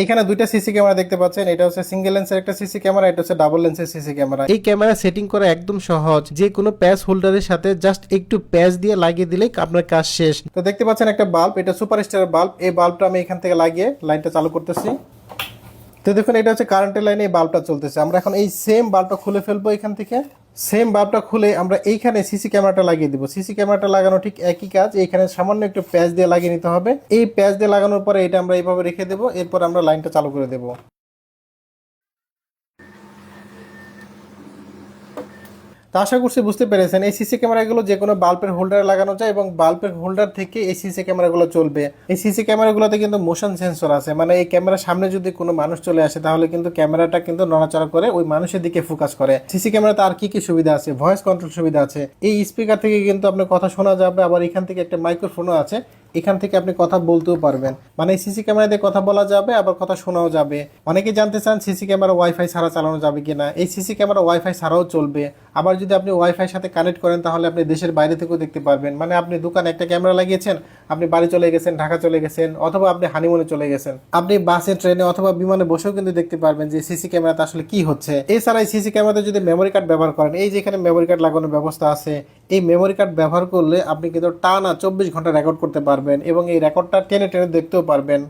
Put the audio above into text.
এখানে দুইটা CC camera দেখতে পাচ্ছেন, এটা হচ্ছে সিঙ্গেল লেন্সের একটা সিসি ক্যামেরা, এটা হচ্ছে ডাবল লেন্সের সিসি ক্যামেরা। এই ক্যামেরা সেটিং করা একদম সহজ, যে কোনো প্যাচ হোল্ডারের সাথে জাস্ট একটু প্যাচ দিয়ে লাগিয়ে দিলেই আপনার কাজ শেষ। তো দেখতে পাচ্ছেন একটা বাল্ব, এটা সুপারস্টার বাল্ব। এই বাল্বটা আমি এখান থেকে লাগিয়ে লাইনটা চালু করতেছি। তো দেখুন এটা হচ্ছে কারেন্টের লাইনে এই বাল্বটা চলতেছে। আমরা এখন এই সেম বাল্বটা খুলে ফেলবো এখান থেকে। সেম বাল্বটা খুলে আমরা এইখানে সিসি ক্যামেরাটা লাগিয়ে দিব। সিসি ক্যামেরাটা লাগানো ঠিক একই কাজ, এইখানে সামান্য একটু প্যাচ দিয়ে লাগিয়ে নিতে হবে। এই প্যাচ দিয়ে লাগানোর পরে এটা আমরা এইভাবে রেখে দেবো, এরপর আমরা লাইনটা চালু করে দেবো। তা আশা করছি বুঝতে পেরেছেন, এই সিসি ক্যামেরাগুলো যে কোনো বাল্বের হোল্ডারে লাগানো যায় এবং বাল্বের হোল্ডার থেকে এই সিসি ক্যামেরাগুলো চলবে। এই সিসি ক্যামেরাগুলোতে কিন্তু মোশন সেন্সর আছে, মানে এই ক্যামেরার সামনে যদি কোনো মানুষ চলে আসে তাহলে কিন্তু ক্যামেরাটা কিন্তু নড়াচড়া করে ওই মানুষের দিকে ফোকাস করে। সিসি ক্যামেরাতে আর কি কি সুবিধা আছে? ভয়েস কন্ট্রোল সুবিধা আছে, এই স্পিকার থেকে কিন্তু আপনার কথা শোনা যাবে, আবার এখান থেকে একটা মাইক্রোফোনও আছে, এখান থেকে আপনি কথা বলতেও পারবেন। মানে সিসি ক্যামেরা দিয়ে কথা বলা যাবে, আবার কথা শোনাও যাবে। অনেকে জানতে চান সিসি ক্যামেরা ওয়াইফাই ছাড়া চালানো যাবে কিনা। এই সিসি ক্যামেরা ওয়াইফাই ছাড়াও চলবে। আবার যদি আপনি ওয়াইফাই সাথে কানেক্ট করেন তাহলে আপনি দেশের বাইরে থেকেও দেখতে পারবেন। মানে আপনি দোকানে একটা ক্যামেরা লাগিয়েছেন, আপনি বাড়ি চলে গেছেন, ঢাকা চলে গেছেন, অথবা আপনি হানিমুনে চলে গেছেন, আপনি বাসে, ট্রেনে অথবা বিমানে বসেও কিন্তু দেখতে পারবেন যে সিসি ক্যামেরাতে আসলে কি হচ্ছে। এছাড়া এই সিসি ক্যামেরাতে যদি মেমোরি কার্ড ব্যবহার করেন, এই যে এখানে মেমোরি কার্ড লাগানোর ব্যবস্থা আছে, এই মেমোরি কার্ড ব্যবহার করলে আপনি কিন্তু টানা 24 ঘন্টা রেকর্ড করতে পারবেন এবং এই রেকর্ডটা টেনে টেনে দেখতেও পারবেন।